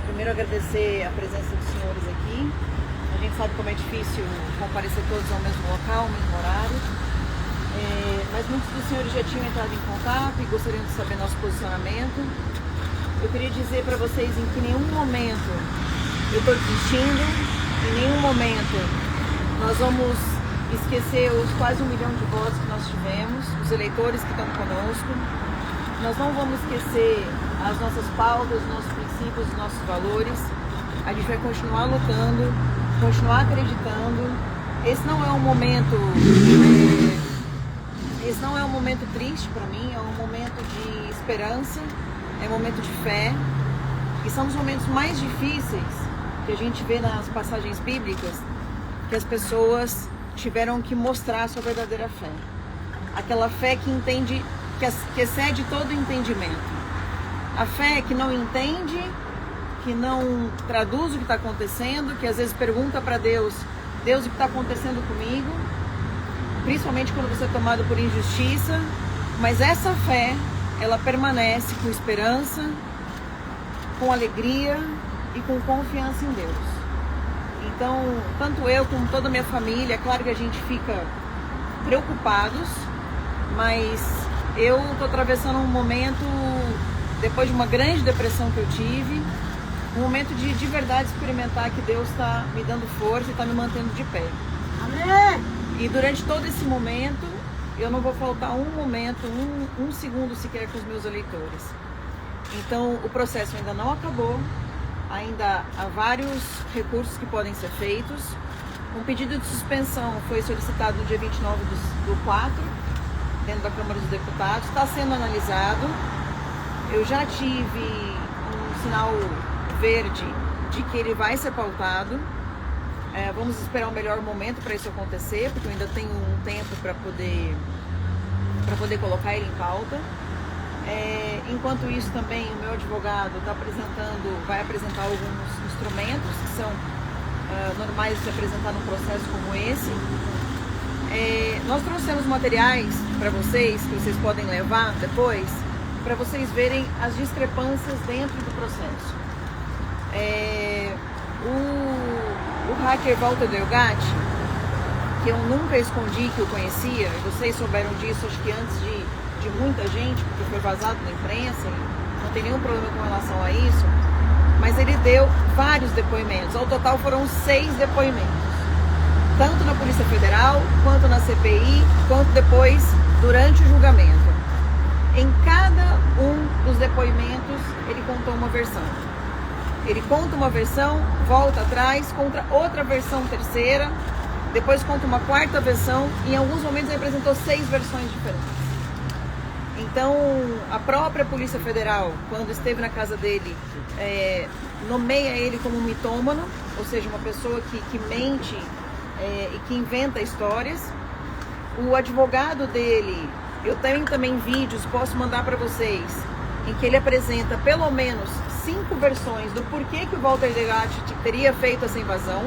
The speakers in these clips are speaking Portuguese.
Primeiro, agradecer a presença dos senhores aqui. A gente sabe como é difícil comparecer todos ao mesmo local, ao mesmo horário. Mas muitos dos senhores já tinham entrado em contato e gostariam de saber nosso posicionamento. Eu queria dizer para vocês em que nenhum momento eu estou desistindo, em nenhum momento nós vamos esquecer os quase 1 milhão de votos que nós tivemos, os eleitores que estão conosco. Nós não vamos esquecer as nossas pautas, os nossos princípios, os nossos valores. A gente vai continuar lutando, continuar acreditando. Esse não é um momento triste para mim, é um momento de esperança, é um momento de fé. E são os momentos mais difíceis que a gente vê nas passagens bíblicas, que as pessoas tiveram que mostrar a sua verdadeira fé. Aquela fé que entende, que excede todo o entendimento. A fé que não entende, que não traduz o que está acontecendo, que às vezes pergunta para Deus, Deus, o que está acontecendo comigo? Principalmente quando você é tomado por injustiça. Mas essa fé, ela permanece com esperança, com alegria e com confiança em Deus. Então, tanto eu como toda a minha família, é claro que a gente fica preocupados, mas eu estou atravessando um momento, depois de uma grande depressão que eu tive, um momento de verdade experimentar que Deus está me dando força e está me mantendo de pé. Amém! E durante todo esse momento, eu não vou faltar um momento, um segundo sequer com os meus eleitores. Então, o processo ainda não acabou, ainda há vários recursos que podem ser feitos. Um pedido de suspensão foi solicitado no dia 29 do 4, dentro da Câmara dos Deputados, está sendo analisado. Eu já tive um sinal verde de que ele vai ser pautado. Vamos esperar o melhor momento para isso acontecer, porque eu ainda tenho um tempo para poder colocar ele em pauta. Enquanto isso, também o meu advogado vai apresentar alguns instrumentos que são normais de se apresentar num processo como esse. Nós trouxemos materiais para vocês, que vocês podem levar depois, para vocês verem as discrepâncias dentro do processo. O hacker Walter Delgatti, que eu nunca escondi que eu conhecia, vocês souberam disso acho que antes de muita gente, porque foi vazado na imprensa, e não tem nenhum problema com relação a isso, mas ele deu vários depoimentos, ao total foram 6 depoimentos, tanto na Polícia Federal, quanto na CPI, quanto depois, durante o julgamento. Em cada um dos depoimentos, ele contou uma versão. Ele conta uma versão, volta atrás, conta outra versão terceira, depois conta uma quarta versão, e em alguns momentos ele apresentou 6 versões diferentes. Então, a própria Polícia Federal, quando esteve na casa dele, nomeia ele como um mitômano, ou seja, uma pessoa que mente e que inventa histórias. O advogado dele, eu tenho também vídeos, posso mandar para vocês, em que ele apresenta pelo menos 5 versões do porquê que o Walter Delgatti teria feito essa invasão.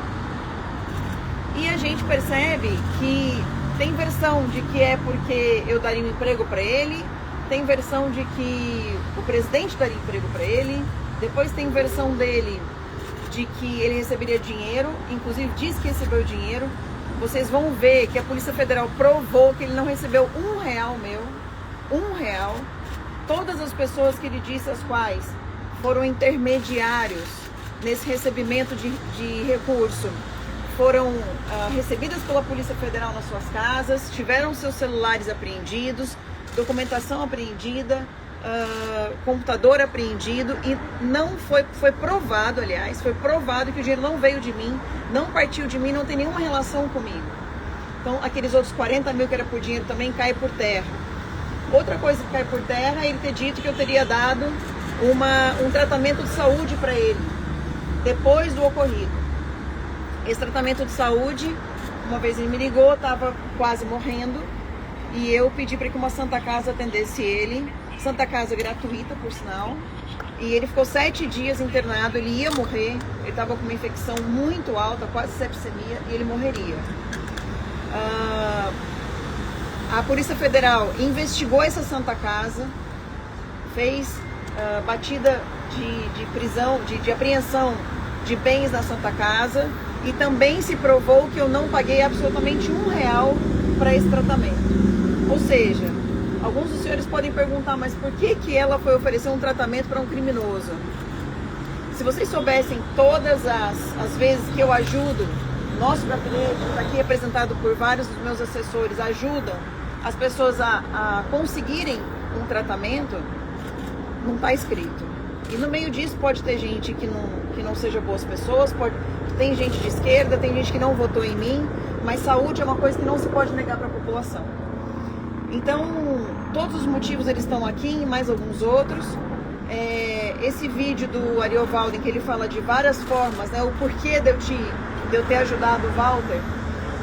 E a gente percebe que tem versão de que é porque eu daria um emprego para ele, tem versão de que o presidente daria emprego para ele, depois tem versão dele de que ele receberia dinheiro, inclusive diz que recebeu dinheiro. Vocês vão ver que a Polícia Federal provou que ele não recebeu R$1 meu, R$1. Todas as pessoas que ele disse, as quais foram intermediários nesse recebimento de recurso, foram recebidas pela Polícia Federal nas suas casas, tiveram seus celulares apreendidos, documentação apreendida, computador apreendido, e não foi provado, aliás, foi provado que o dinheiro não veio de mim, não partiu de mim, não tem nenhuma relação comigo. Então, aqueles outros 40 mil que era por dinheiro também cai por terra. Outra coisa que cai por terra é ele ter dito que eu teria dado um tratamento de saúde para ele, depois do ocorrido. Esse tratamento de saúde, uma vez ele me ligou, estava quase morrendo, e eu pedi para que uma Santa Casa atendesse ele, Santa Casa gratuita, por sinal, e ele ficou 7 dias internado, ele ia morrer, ele estava com uma infecção muito alta, quase sepsemia, e ele morreria. A Polícia Federal investigou essa Santa Casa, fez batida de prisão, de apreensão de bens na Santa Casa, e também se provou que eu não paguei absolutamente R$1 para esse tratamento. Ou seja, alguns dos senhores podem perguntar, mas por que ela foi oferecer um tratamento para um criminoso? Se vocês soubessem todas as vezes que eu ajudo, nosso gabinete, está aqui representado por vários dos meus assessores, ajudam as pessoas a conseguirem um tratamento, não está escrito. E no meio disso pode ter gente que não seja boas pessoas, tem gente de esquerda, tem gente que não votou em mim, mas saúde é uma coisa que não se pode negar para a população. Então, todos os motivos eles estão aqui, e mais alguns outros. Esse vídeo do Ariovaldo, em que ele fala de várias formas, né, o porquê de eu ter ajudado o Walter.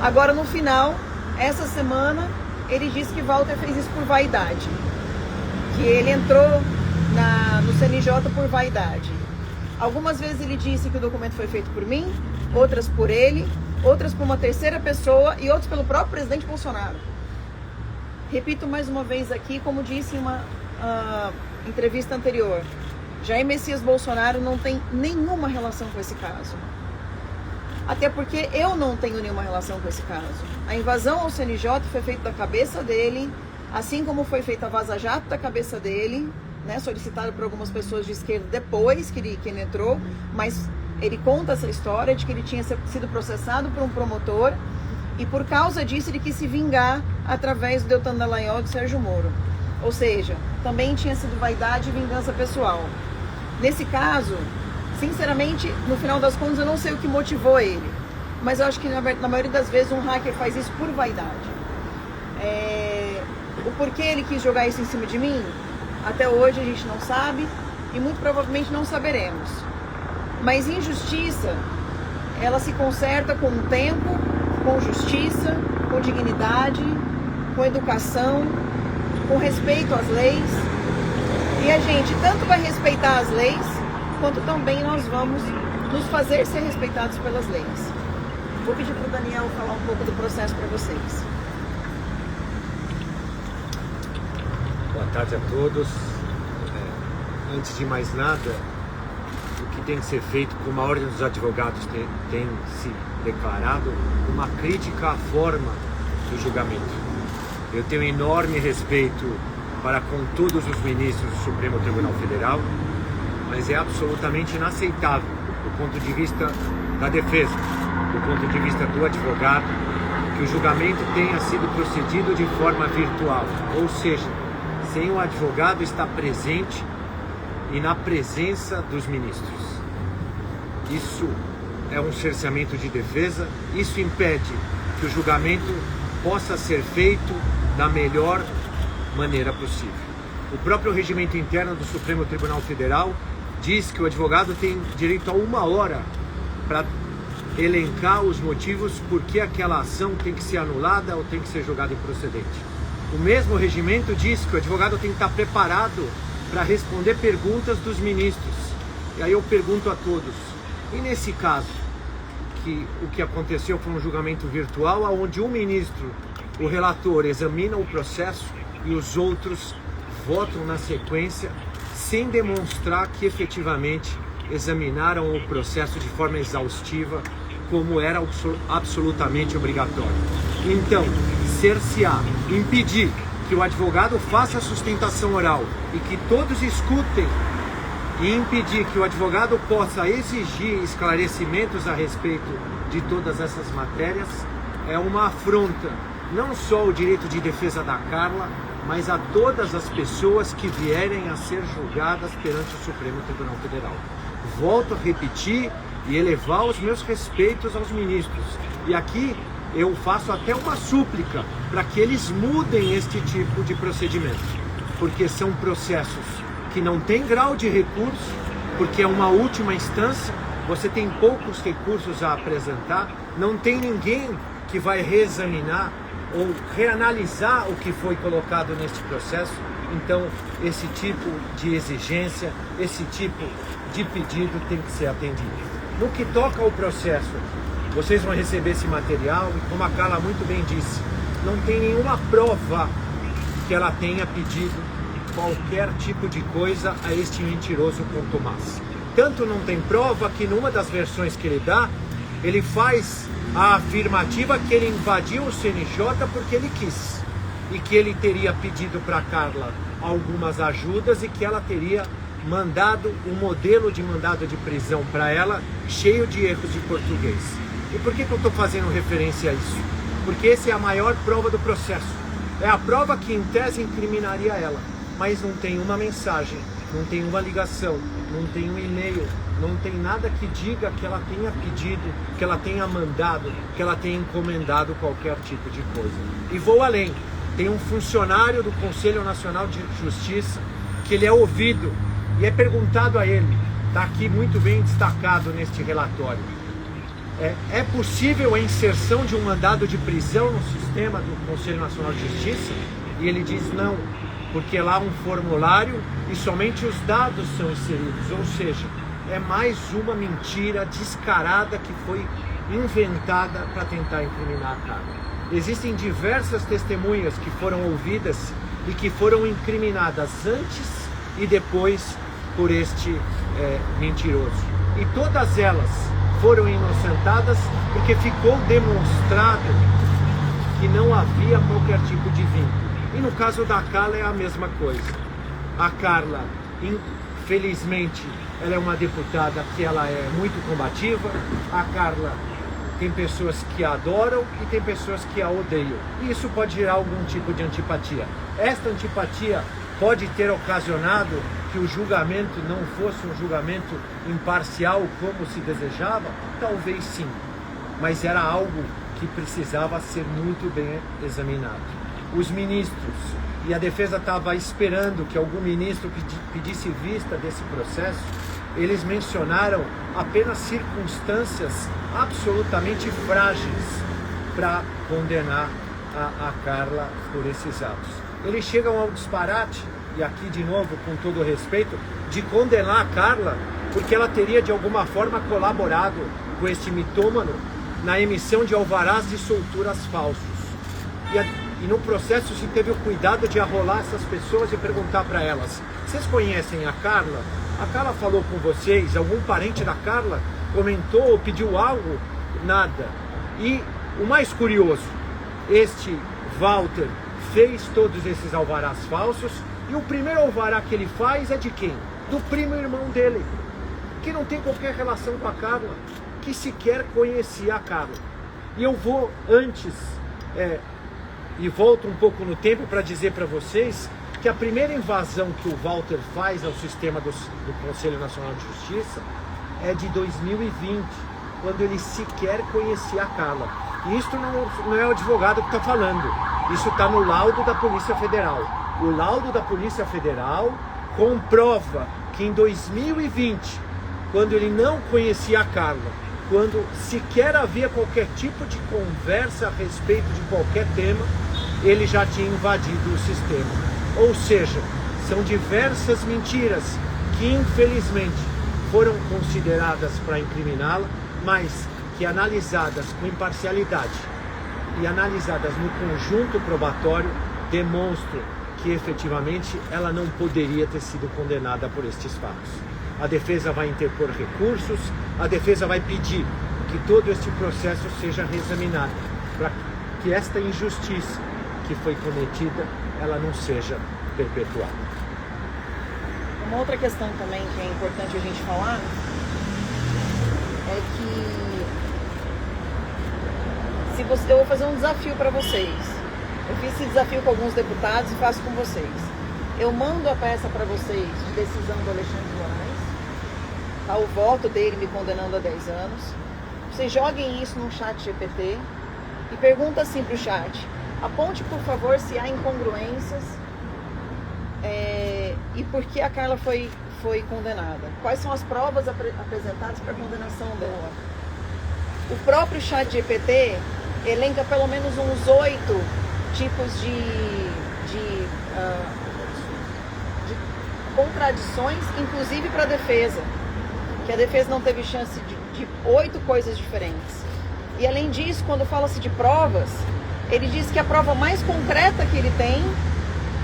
Agora, no final, essa semana, ele disse que Walter fez isso por vaidade. Que ele entrou no CNJ por vaidade. Algumas vezes ele disse que o documento foi feito por mim, outras por ele, outras por uma terceira pessoa e outras pelo próprio presidente Bolsonaro. Repito mais uma vez aqui, como disse em uma entrevista anterior, Jair Messias Bolsonaro não tem nenhuma relação com esse caso. Até porque eu não tenho nenhuma relação com esse caso. A invasão ao CNJ foi feita da cabeça dele, assim como foi feita a vaza-jato da cabeça dele, né, solicitado por algumas pessoas de esquerda depois que ele entrou, mas ele conta essa história de que ele tinha sido processado por um promotor e por causa disso ele quis se vingar através do Deltan Dallagnol e do Sérgio Moro. Ou seja, também tinha sido vaidade e vingança pessoal. Nesse caso, sinceramente, no final das contas eu não sei o que motivou ele, mas eu acho que na maioria das vezes um hacker faz isso por vaidade. O porquê ele quis jogar isso em cima de mim, até hoje a gente não sabe e muito provavelmente não saberemos. Mas injustiça, ela se conserta com o tempo, com justiça, com dignidade, com educação, com respeito às leis. E a gente tanto vai respeitar as leis, quanto também nós vamos nos fazer ser respeitados pelas leis. Vou pedir para o Daniel falar um pouco do processo para vocês. Boa tarde a todos. Antes de mais nada, o que tem que ser feito, como a Ordem dos Advogados tem se declarado, uma crítica à forma do julgamento. Eu tenho enorme respeito para com todos os ministros do Supremo Tribunal Federal, mas é absolutamente inaceitável, do ponto de vista da defesa, do ponto de vista do advogado, que o julgamento tenha sido procedido de forma virtual, ou seja, sem o advogado estar presente e na presença dos ministros. Isso é um cerceamento de defesa, isso impede que o julgamento possa ser feito da melhor maneira possível. O próprio regimento interno do Supremo Tribunal Federal diz que o advogado tem direito a 1 hora para elencar os motivos por que aquela ação tem que ser anulada ou tem que ser julgada improcedente. O mesmo regimento diz que o advogado tem que estar preparado para responder perguntas dos ministros. E aí eu pergunto a todos, e nesse caso, que o que aconteceu foi um julgamento virtual, onde um ministro, o relator, examina o processo e os outros votam na sequência, sem demonstrar que efetivamente examinaram o processo de forma exaustiva, como era absolutamente obrigatório. Então, cercear, impedir que o advogado faça a sustentação oral e que todos escutem, e impedir que o advogado possa exigir esclarecimentos a respeito de todas essas matérias, é uma afronta, não só ao direito de defesa da Carla, mas a todas as pessoas que vierem a ser julgadas perante o Supremo Tribunal Federal. Volto a repetir e elevar os meus respeitos aos ministros. E aqui eu faço até uma súplica para que eles mudem este tipo de procedimento, porque são processos que não têm grau de recurso, porque é uma última instância, você tem poucos recursos a apresentar, não tem ninguém que vai reexaminar ou reanalisar o que foi colocado neste processo. Então, esse tipo de exigência, esse tipo de pedido tem que ser atendido. No que toca ao processo, vocês vão receber esse material e, como a Carla muito bem disse, não tem nenhuma prova que ela tenha pedido qualquer tipo de coisa a este mentiroso contumaz. Tanto não tem prova que numa das versões que ele dá, ele faz a afirmativa que ele invadiu o CNJ porque ele quis. E que ele teria pedido para Carla algumas ajudas e que ela teria mandado um modelo de mandado de prisão para ela cheio de erros de português. E por que eu estou fazendo referência a isso? Porque essa é a maior prova do processo. É a prova que em tese incriminaria ela, mas não tem uma mensagem, não tem uma ligação, não tem um e-mail, não tem nada que diga que ela tenha pedido, que ela tenha mandado, que ela tenha encomendado qualquer tipo de coisa. E vou além. Tem um funcionário do Conselho Nacional de Justiça que ele é ouvido e é perguntado a ele, está aqui muito bem destacado neste relatório, é possível a inserção de um mandado de prisão no sistema do Conselho Nacional de Justiça? E ele diz não, porque lá há um formulário e somente os dados são inseridos, ou seja, é mais uma mentira descarada que foi inventada para tentar incriminar a Carla. Existem diversas testemunhas que foram ouvidas e que foram incriminadas antes e depois por este mentiroso. E todas elas foram inocentadas porque ficou demonstrado que não havia qualquer tipo de vínculo. E no caso da Carla é a mesma coisa. A Carla, infelizmente, ela é uma deputada que ela é muito combativa. A Carla tem pessoas que a adoram e tem pessoas que a odeiam. E isso pode gerar algum tipo de antipatia. Esta antipatia pode ter ocasionado que o julgamento não fosse um julgamento imparcial como se desejava? Talvez sim. Mas era algo que precisava ser muito bem examinado. Os ministros e a defesa estava esperando que algum ministro pedisse vista desse processo. Eles mencionaram apenas circunstâncias absolutamente frágeis para condenar a Carla por esses atos. Eles chegam ao disparate, e aqui de novo com todo o respeito, de condenar a Carla porque ela teria de alguma forma colaborado com este mitômano na emissão de alvarás de solturas falsos. E no processo se teve o cuidado de arrolar essas pessoas e perguntar para elas: vocês conhecem a Carla? A Carla falou com vocês? Algum parente da Carla comentou ou pediu algo? Nada. E o mais curioso, este Walter fez todos esses alvarás falsos e o primeiro alvará que ele faz é de quem? Do primo irmão dele, que não tem qualquer relação com a Carla, que sequer conhecia a Carla. E eu vou antes, e volto um pouco no tempo para dizer para vocês que a primeira invasão que o Walter faz ao sistema do Conselho Nacional de Justiça é de 2020, quando ele sequer conhecia a Carla. E isso não é o advogado que está falando, isso está no laudo da Polícia Federal. O laudo da Polícia Federal comprova que em 2020, quando ele não conhecia a Carla, quando sequer havia qualquer tipo de conversa a respeito de qualquer tema, ele já tinha invadido o sistema. Ou seja, são diversas mentiras que infelizmente foram consideradas para incriminá-la, mas que analisadas com imparcialidade e analisadas no conjunto probatório demonstram que efetivamente ela não poderia ter sido condenada por estes fatos. A defesa vai interpor recursos, a defesa vai pedir que todo este processo seja reexaminado para que esta injustiça que foi cometida, ela não seja perpetuada. Uma outra questão também que é importante a gente falar é que eu vou fazer um desafio para vocês. Eu fiz esse desafio com alguns deputados e faço com vocês. Eu mando a peça para vocês de decisão do Alexandre de Moraes, tá? O voto dele me condenando a 10 anos. Vocês joguem isso no chat GPT e pergunta assim para o chat: aponte, por favor, se há incongruências e por que a Carla foi condenada. Quais são as provas apresentadas para a condenação dela? O próprio chat GPT elenca pelo menos uns 8 tipos de contradições, inclusive para a defesa, que a defesa não teve chance de 8 coisas diferentes. E além disso, quando fala-se de provas, Ele disse que a prova mais concreta que ele tem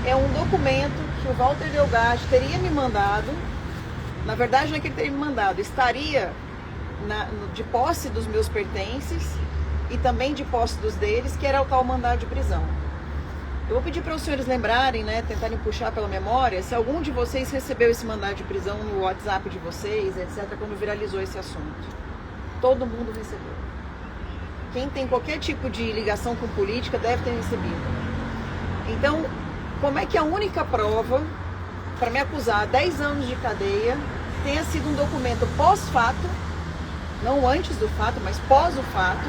é um documento que o Walter Delgatti teria me mandado. Na verdade, não é que ele teria me mandado, estaria de posse dos meus pertences e também de posse dos deles, que era o tal mandado de prisão. Eu vou pedir para os senhores lembrarem, né, tentarem puxar pela memória, se algum de vocês recebeu esse mandado de prisão no WhatsApp de vocês, etc., quando viralizou esse assunto. Todo mundo recebeu. Quem tem qualquer tipo de ligação com política deve ter recebido. Então, como é que a única prova para me acusar 10 anos de cadeia tenha sido um documento pós-fato, não antes do fato, mas pós o fato,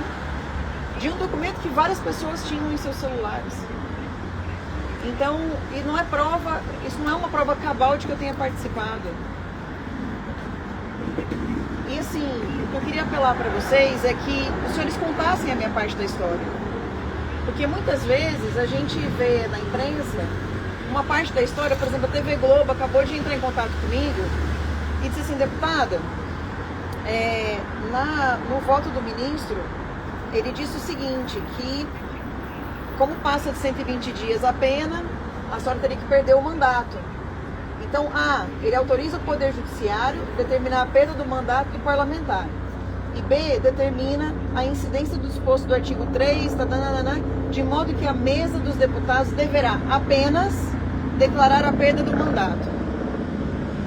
de um documento que várias pessoas tinham em seus celulares? Então, e não é prova, isso não é uma prova cabal de que eu tenha participado. E assim, o que eu queria apelar para vocês é que os senhores contassem a minha parte da história. Porque muitas vezes a gente vê na imprensa uma parte da história, por exemplo, a TV Globo acabou de entrar em contato comigo e disse assim: deputada, no voto do ministro, ele disse o seguinte, que como passa de 120 dias a pena, a senhora teria que perder o mandato. Então, A, ele autoriza o Poder Judiciário a determinar a perda do mandato do parlamentar. E B, determina a incidência do disposto do artigo 3, de modo que a mesa dos deputados deverá apenas declarar a perda do mandato.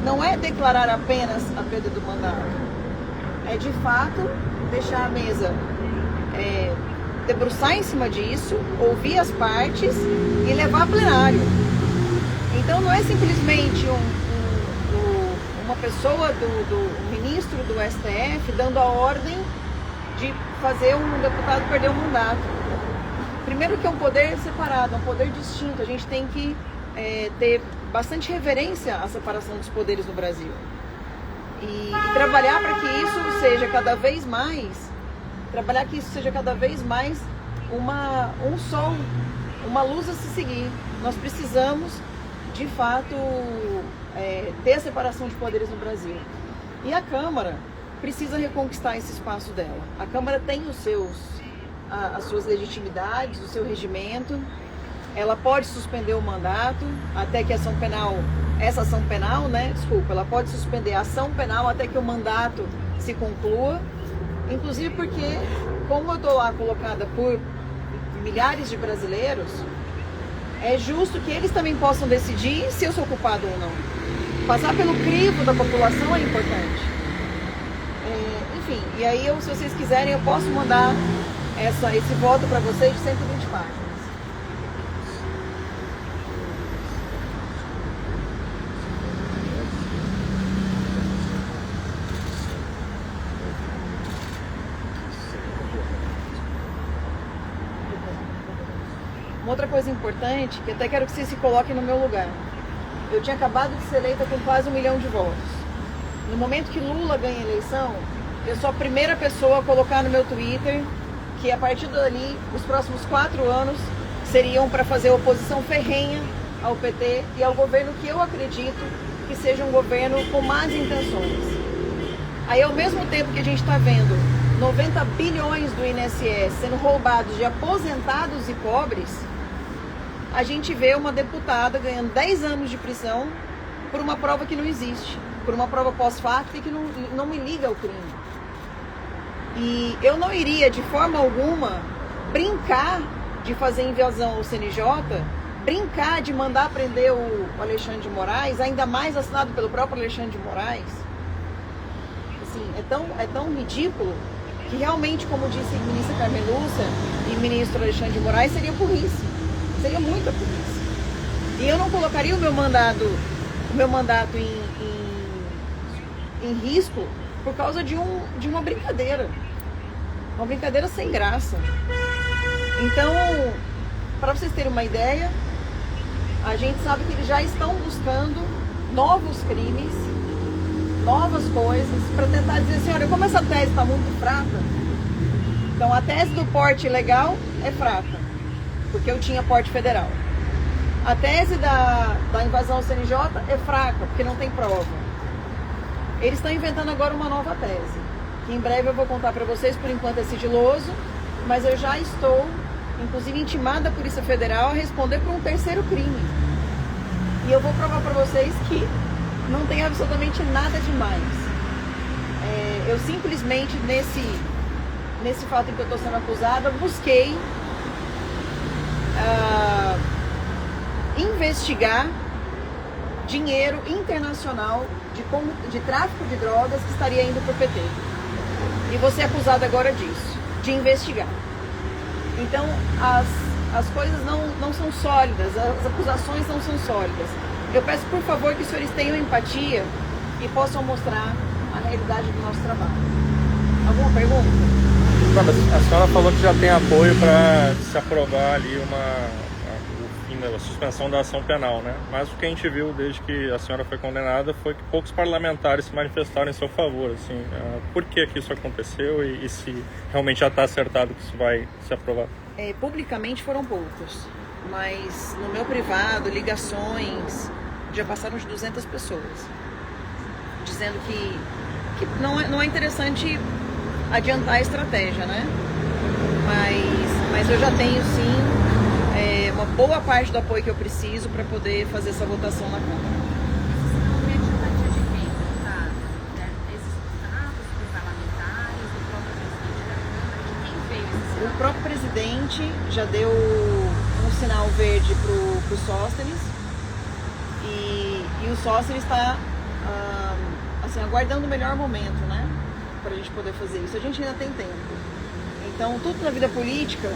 Não é declarar apenas a perda do mandato. É, de fato, deixar a mesa debruçar em cima disso, ouvir as partes e levar a plenário. Então não é simplesmente uma pessoa do ministro do STF dando a ordem de fazer um deputado perder o mandato. Primeiro que é um poder separado, é um poder distinto. A gente tem que ter bastante reverência à separação dos poderes no Brasil. E trabalhar para que isso seja cada vez mais um sol, uma luz a se seguir. Nós precisamos, de fato, ter a separação de poderes no Brasil. E a Câmara precisa reconquistar esse espaço dela. A Câmara tem as suas legitimidades, o seu regimento. Ela pode suspender o mandato até que ela pode suspender a ação penal até que o mandato se conclua. Inclusive porque, como eu estou lá colocada por milhares de brasileiros, é justo que eles também possam decidir se eu sou culpado ou não. Passar pelo crivo da população é importante. Enfim, e aí se vocês quiserem, eu posso mandar esse voto para vocês de 120 páginas. Uma outra coisa importante, que até quero que vocês se coloquem no meu lugar. Eu tinha acabado de ser eleita com quase 1 milhão de votos. No momento que Lula ganha a eleição, eu sou a primeira pessoa a colocar no meu Twitter que a partir dali, os próximos 4 anos seriam para fazer oposição ferrenha ao PT e ao governo que eu acredito que seja um governo com más intenções. Aí, ao mesmo tempo que a gente está vendo 90 bilhões do INSS sendo roubados de aposentados e pobres, a gente vê uma deputada ganhando 10 anos de prisão por uma prova que não existe, por uma prova pós-facto e que não me liga ao crime. E eu não iria, de forma alguma, brincar de fazer invasão ao CNJ, brincar de mandar prender o Alexandre de Moraes, ainda mais assinado pelo próprio Alexandre de Moraes. Assim, é tão ridículo que realmente, como disse a ministra Carmen Lúcia e o ministro Alexandre de Moraes, seria burrice. Seria muita burrice. E eu não colocaria o meu mandato em risco por causa de uma brincadeira. Uma brincadeira sem graça. Então, para vocês terem uma ideia, a gente sabe que eles já estão buscando novos crimes, novas coisas, para tentar dizer assim, olha, como essa tese está muito fraca, então a tese do porte ilegal é fraca, porque eu tinha porte federal. A tese da invasão ao CNJ é fraca, porque não tem prova. Eles estão inventando agora uma nova tese, que em breve eu vou contar para vocês, por enquanto é sigiloso, mas eu já estou inclusive intimado a Polícia Federal a responder por um terceiro crime. E eu vou provar para vocês que não tem absolutamente nada demais. Eu simplesmente, nesse fato em que eu estou sendo acusada, busquei investigar dinheiro internacional de tráfico de drogas que estaria indo para o PT. E vou ser acusada agora disso, de investigar. Então, as coisas não são sólidas, as acusações não são sólidas. Eu peço, por favor, que os senhores tenham empatia e possam mostrar a realidade do nosso trabalho. Alguma pergunta? A senhora falou que já tem apoio para se aprovar ali a suspensão da ação penal, né? Mas o que a gente viu desde que a senhora foi condenada foi que poucos parlamentares se manifestaram em seu favor, assim. Por que isso aconteceu e se realmente já está acertado que isso vai ser aprovado? Publicamente foram poucos, mas no meu privado, ligações, já passaram de 200 pessoas, dizendo que não é interessante adiantar a estratégia, né? Mas eu já tenho sim uma boa parte do apoio que eu preciso para poder fazer essa votação na Câmara. Isso não é tentativa de quem, deputado? Esses deputados, dos parlamentares, do próprio presidente da Câmara, de quem veio esse sinal? O próprio presidente já deu um sinal verde para o Sóstenes e o Sóstenes está assim, aguardando o melhor momento, né? Para a gente poder fazer isso. A gente ainda tem tempo. Então, tudo na vida política,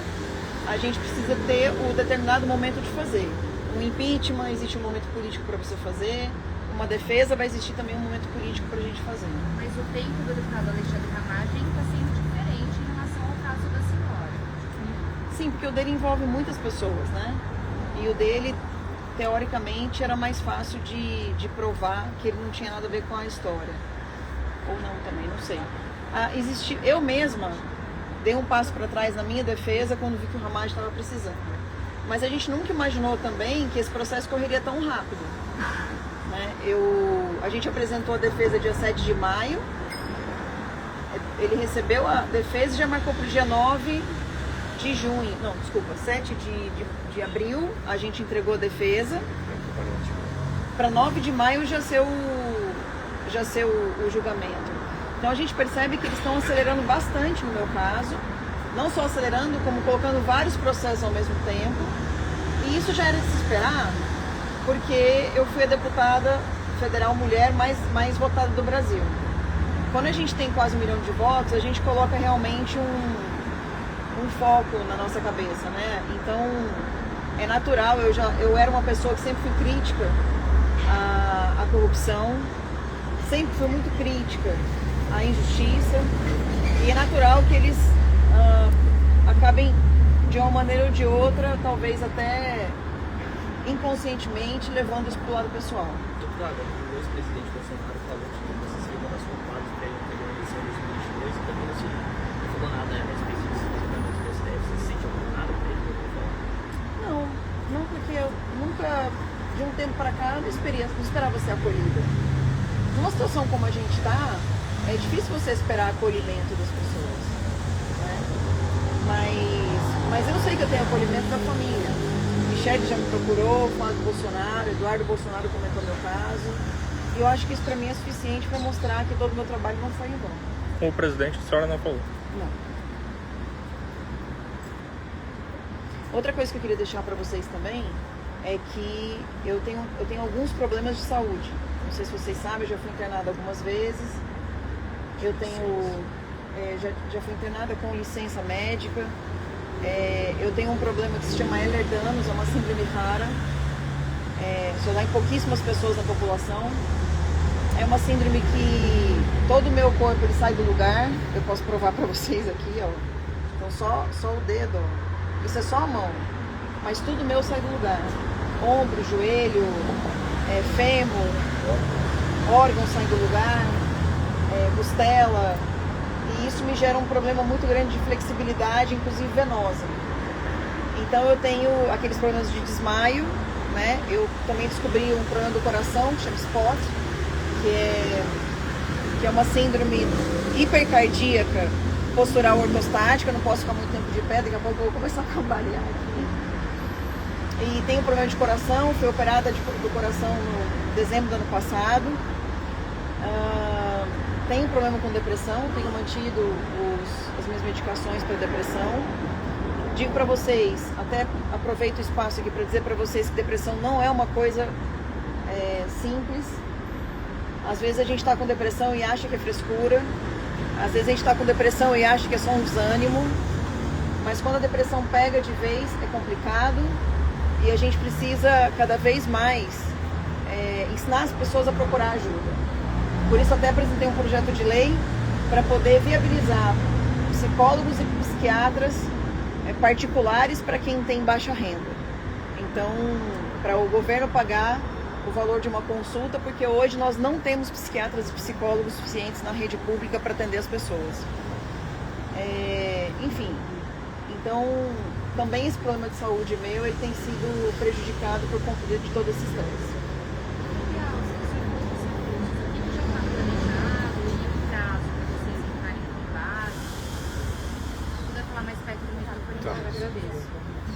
a gente precisa ter o determinado momento de fazer. Um impeachment, existe um momento político para você fazer. Uma defesa, vai existir também um momento político para a gente fazer. Mas o tempo do deputado Alexandre Ramagem está sendo diferente em relação ao caso da senhora. Sim, porque o dele envolve muitas pessoas, né? E o dele, teoricamente, era mais fácil de provar que ele não tinha nada a ver com a história. Ou não também, não sei. Eu mesma dei um passo para trás na minha defesa quando vi que o Ramagem estava precisando. Mas a gente nunca imaginou também que esse processo correria tão rápido. Né? A gente apresentou a defesa dia 7 de maio, ele recebeu a defesa e já marcou para o dia 9 de junho, não, desculpa, 7 de abril, a gente entregou a defesa, para 9 de maio já ser o julgamento. Então a gente percebe que eles estão acelerando bastante no meu caso, não só acelerando, como colocando vários processos ao mesmo tempo. E isso já era de se esperar, porque eu fui a deputada federal mulher mais votada do Brasil. Quando a gente tem quase 1 milhão de votos, a gente coloca realmente um foco na nossa cabeça, né? Então é natural, eu era uma pessoa que sempre fui crítica à corrupção, sempre fui muito crítica à injustiça, e é natural que eles acabem, de uma maneira ou de outra, talvez até inconscientemente, levando isso para o lado pessoal. Deputada, o ex-presidente Bolsonaro falou que você saiu da sua parte para ele ter uma eleição em 2022 e também não falou nada a respeito disso, do STF. Você se sente apoiado por ele? Não, porque eu nunca, de um tempo para cá, não esperava ser acolhida. Numa situação como a gente está, é difícil você esperar acolhimento das pessoas, né? Mas eu sei que eu tenho acolhimento da família. Michele já me procurou, Flávio Bolsonaro, Eduardo Bolsonaro comentou meu caso. E eu acho que isso para mim é suficiente para mostrar que todo o meu trabalho não foi em vão. Com o presidente, a senhora não falou? Não. Outra coisa que eu queria deixar para vocês também é que eu tenho alguns problemas de saúde. Não sei se vocês sabem, eu já fui internada algumas vezes. Eu tenho... já fui internada com licença médica. Eu tenho um problema que se chama Ehlers-Danlos, é uma síndrome rara. Só dá em pouquíssimas pessoas na população. É uma síndrome que todo o meu corpo ele sai do lugar. Eu posso provar para vocês aqui, ó. Então só o dedo, ó. Isso é só a mão, mas tudo meu sai do lugar. Ombro, joelho, fêmur, órgãos saem do lugar, costela. E isso me gera um problema muito grande de flexibilidade, inclusive venosa. Então eu tenho aqueles problemas de desmaio, né? Eu também descobri um problema do coração, que chama SPOT, que é uma síndrome hipercardíaca postural ortostática, não posso ficar muito tempo de pé, daqui a pouco eu vou começar a cambalear aqui. E tenho problema de coração, fui operada do coração no dezembro do ano passado. Tenho problema com depressão, tenho mantido as minhas medicações para depressão. Digo para vocês, até aproveito o espaço aqui para dizer para vocês que depressão não é uma coisa simples. Às vezes a gente está com depressão e acha que é frescura. Às vezes a gente está com depressão e acha que é só um desânimo. Mas quando a depressão pega de vez, é complicado. E a gente precisa cada vez mais ensinar as pessoas a procurar ajuda. Por isso até apresentei um projeto de lei para poder viabilizar psicólogos e psiquiatras particulares para quem tem baixa renda. Então, para o governo pagar o valor de uma consulta, porque hoje nós não temos psiquiatras e psicólogos suficientes na rede pública para atender as pessoas. Enfim, então também esse problema de saúde meu ele tem sido prejudicado por conta de todo esse estresse.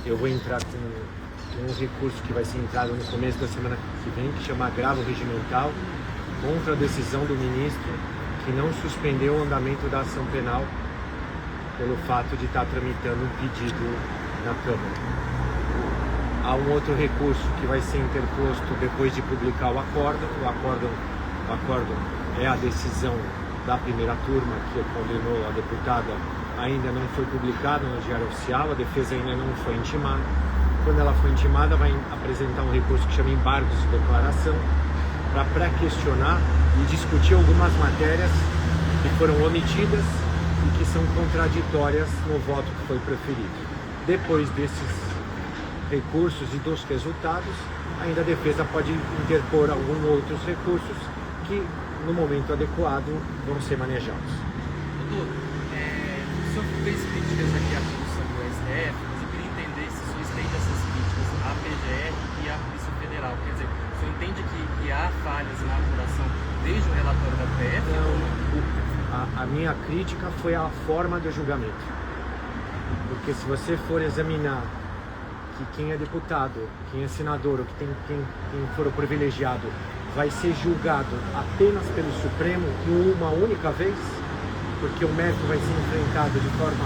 Eu vou entrar com um recurso que vai ser entrado no começo da semana que vem, que chama agravo regimental, contra a decisão do ministro que não suspendeu o andamento da ação penal pelo fato de estar tramitando um pedido na Câmara. Há um outro recurso que vai ser interposto depois de publicar o acórdão. O acórdão é a decisão da primeira turma que condenou a deputada. Ainda não foi publicado no Diário Oficial, a defesa ainda não foi intimada. Quando ela for intimada, vai apresentar um recurso que chama embargos de declaração para pré-questionar e discutir algumas matérias que foram omitidas e que são contraditórias no voto que foi preferido. Depois desses recursos e dos resultados, ainda a defesa pode interpor alguns outros recursos que, no momento adequado, vão ser manejados. O senhor fez críticas aqui à produção do STF, mas eu queria entender se o senhor estende essas críticas à PGR e à Polícia Federal. Quer dizer, o senhor entende que há falhas na apuração desde o relatório da PF? Não, a minha crítica foi à forma do julgamento. Porque se você for examinar que quem é deputado, quem é senador ou quem for o privilegiado vai ser julgado apenas pelo Supremo uma única vez, porque o mérito vai ser enfrentado de forma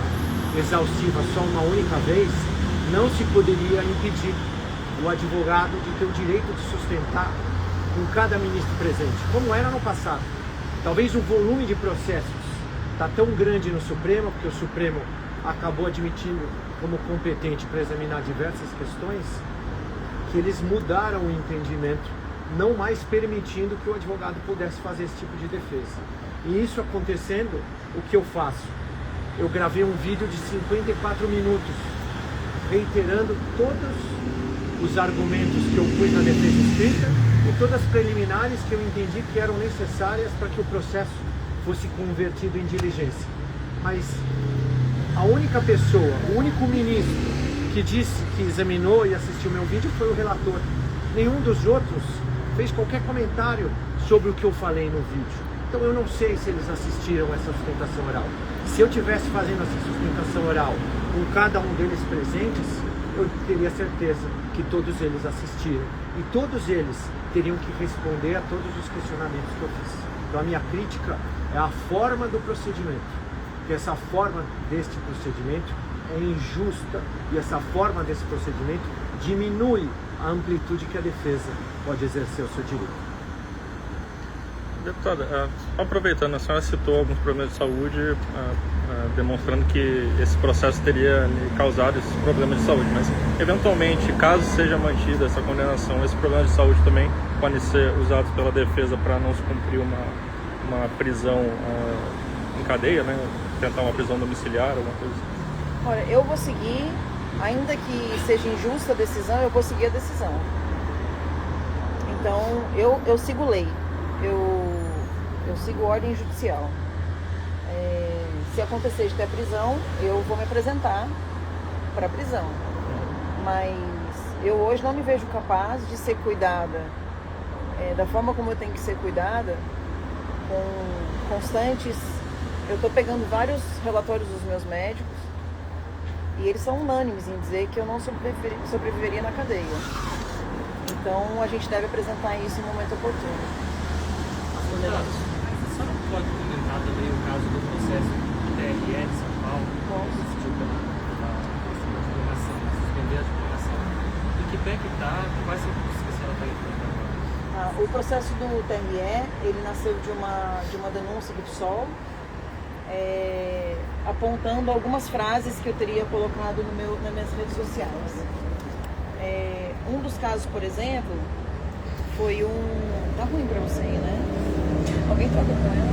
exaustiva só uma única vez, não se poderia impedir o advogado de ter o direito de sustentar com cada ministro presente, como era no passado. Talvez o volume de processos está tão grande no Supremo, porque o Supremo acabou admitindo como competente para examinar diversas questões, que eles mudaram o entendimento, não mais permitindo que o advogado pudesse fazer esse tipo de defesa. E isso acontecendo, o que eu faço? Eu gravei um vídeo de 54 minutos, reiterando todos os argumentos que eu pus na defesa escrita e todas as preliminares que eu entendi que eram necessárias para que o processo fosse convertido em diligência. Mas a única pessoa, o único ministro que disse que examinou e assistiu meu vídeo foi o relator. Nenhum dos outros fez qualquer comentário sobre o que eu falei no vídeo. Então eu não sei se eles assistiram essa sustentação oral. Se eu tivesse fazendo essa sustentação oral com cada um deles presentes, eu teria certeza que todos eles assistiram. E todos eles teriam que responder a todos os questionamentos que eu fiz. Então a minha crítica é a forma do procedimento. Que essa forma deste procedimento é injusta e essa forma desse procedimento diminui a amplitude que a defesa pode exercer o seu direito. Deputada, aproveitando, a senhora citou alguns problemas de saúde, demonstrando que esse processo teria lhe causado esses problemas de saúde, mas eventualmente, caso seja mantida essa condenação, esses problemas de saúde também podem ser usados pela defesa para não se cumprir uma prisão em cadeia, né? Tentar uma prisão domiciliar, alguma coisa assim? Olha, eu vou seguir, ainda que seja injusta a decisão, eu vou seguir a decisão. Então, eu sigo lei. Eu sigo ordem judicial. Se acontecer de ter prisão, eu vou me apresentar para a prisão. Mas eu hoje não me vejo capaz de ser cuidada da forma como eu tenho que ser cuidada, com constantes eu estou pegando vários relatórios dos meus médicos e eles são unânimes em dizer que eu não sobreviveria na cadeia. Então a gente deve apresentar isso no momento oportuno. Mas a senhora pode comentar também o caso do processo do TRE de São Paulo, que decidiu pela divulgação, suspender a divulgação. Em que pé que está? Quais são os que a senhora está enfrentando agora? O processo do TRE, ele nasceu de uma denúncia do PSOL, apontando algumas frases que eu teria colocado nas minhas redes sociais. Um dos casos, por exemplo, foi Tá ruim pra você, né? Alguém troca com ela?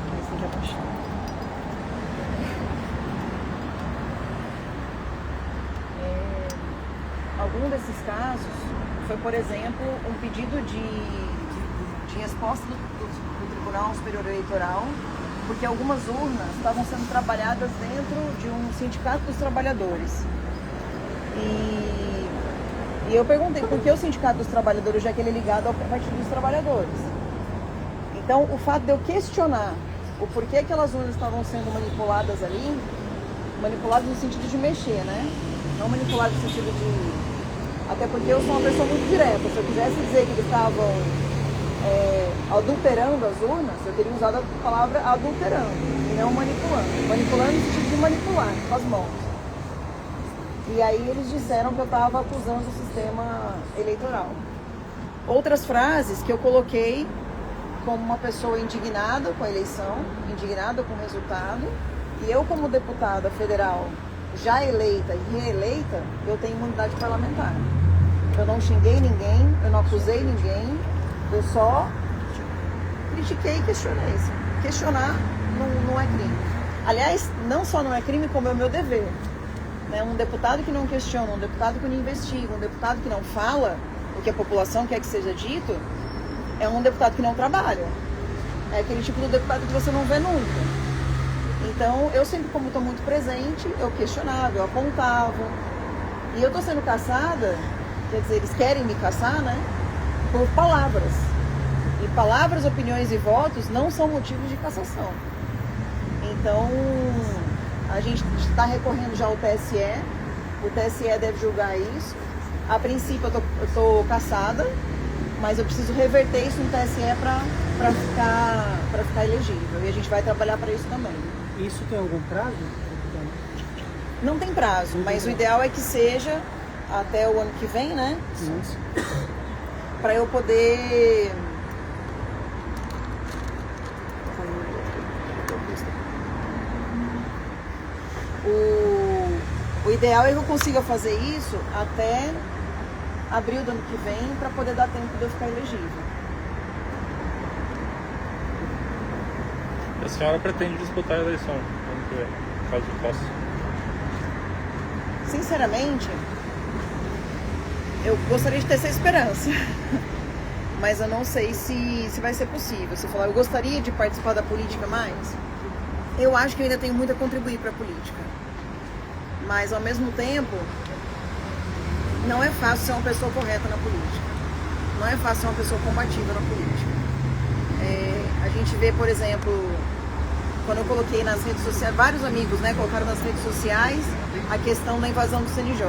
Mas tem que abaixar. Algum desses casos foi, por exemplo, um pedido de resposta do Tribunal Superior Eleitoral, porque algumas urnas estavam sendo trabalhadas dentro de um sindicato dos trabalhadores. E eu perguntei por que o sindicato dos trabalhadores, já que ele é ligado ao Partido dos Trabalhadores. Então, o fato de eu questionar o porquê aquelas urnas estavam sendo manipuladas ali, manipuladas no sentido de mexer, né? Não manipuladas no sentido de... Até porque eu sou uma pessoa muito direta. Se eu quisesse dizer que eles estavam adulterando as urnas, eu teria usado a palavra adulterando e não manipulando. Manipulando no sentido de manipular com as mãos. E aí eles disseram que eu estava acusando o sistema eleitoral. Outras frases que eu coloquei como uma pessoa indignada com a eleição, indignada com o resultado, e eu como deputada federal já eleita e reeleita, eu tenho imunidade parlamentar. Eu não xinguei ninguém, eu não acusei ninguém, eu só critiquei e questionei. Questionar não é crime. Aliás, não só não é crime, como é o meu dever. Né? Um deputado que não questiona, um deputado que não investiga, um deputado que não fala o que a população quer que seja dito, é um deputado que não trabalha. É aquele tipo de deputado que você não vê nunca. Então, eu sempre, como estou muito presente, eu questionava, eu apontava. E eu estou sendo caçada, quer dizer, eles querem me caçar, né? Por palavras. E palavras, opiniões e votos não são motivos de cassação. Então, a gente está recorrendo já ao TSE. O TSE deve julgar isso. A princípio, eu estou caçada, mas eu preciso reverter isso no TSE para ficar elegível. E a gente vai trabalhar para isso também. Isso tem algum prazo? Não tem prazo, mas o ideal é que seja até o ano que vem, né? Isso. Para eu poder... O ideal é que eu consiga fazer isso até abril do ano que vem, para poder dar tempo de eu ficar elegível. A senhora pretende disputar a eleição ano que vem, caso possa? Sinceramente, eu gostaria de ter essa esperança, mas eu não sei se vai ser possível. Se eu falar, eu gostaria de participar da política mais, eu acho que eu ainda tenho muito a contribuir para a política. Mas, ao mesmo tempo, não é fácil ser uma pessoa correta na política. Não é fácil ser uma pessoa combativa na política. A gente vê, por exemplo, quando eu coloquei nas redes sociais, vários amigos, né, colocaram nas redes sociais a questão da invasão do CNJ.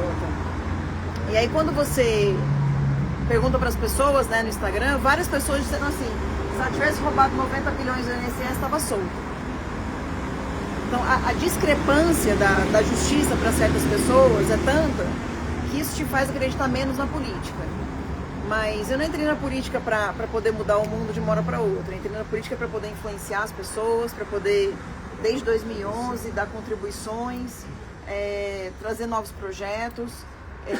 E aí, quando você pergunta para as pessoas, né, no Instagram, várias pessoas disseram assim: se ela tivesse roubado 90 bilhões do INSS, estava solto. Então, a discrepância da justiça para certas pessoas é tanta que isso te faz acreditar menos na política. Mas eu não entrei na política para poder mudar o mundo de uma hora para outra. Eu entrei na política para poder influenciar as pessoas, para poder, desde 2011, dar contribuições, trazer novos projetos,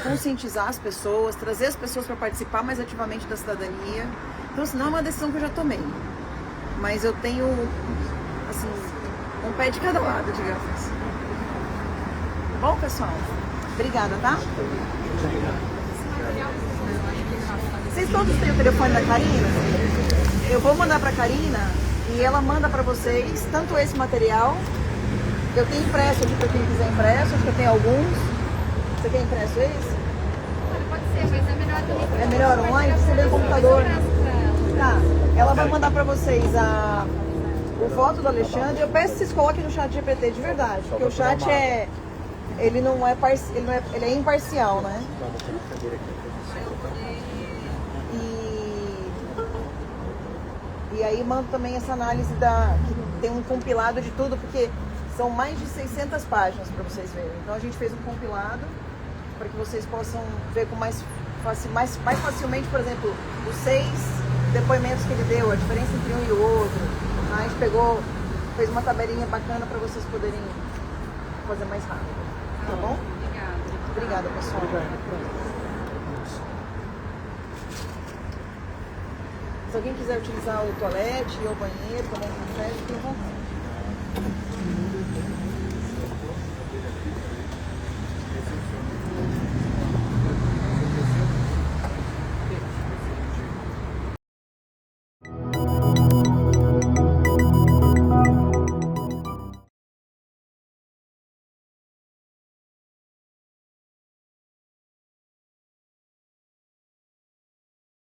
conscientizar as pessoas, trazer as pessoas para participar mais ativamente da cidadania. Então, assim, não é uma decisão que eu já tomei. Mas eu tenho, assim, um pé de cada lado, digamos. Bom, pessoal? Obrigada, tá? Vocês todos têm o telefone da Karina? Eu vou mandar pra Karina e ela manda pra vocês tanto esse material. Eu tenho impresso aqui pra quem quiser impresso, acho que eu tenho alguns. Você quer impresso esse? Pode ser, mas é melhor também. É melhor online? Você vê no computador? Pra- Tá. Ela vai mandar pra vocês o voto do Alexandre. Eu peço que vocês coloquem no chat GPT de verdade, porque o chat é... Ele não é, ele é imparcial, né? E aí mando também essa análise que tem um compilado de tudo, porque são mais de 600 páginas para vocês verem. Então a gente fez um compilado para que vocês possam ver com mais facilmente, por exemplo, os 6 depoimentos que ele deu, a diferença entre um e o outro. A gente fez uma tabelinha bacana para vocês poderem fazer mais rápido. Tá bom? Obrigada. Obrigada, pessoal. Se alguém quiser utilizar o toalete ou o banheiro, tomar um café, fiquem à vontade.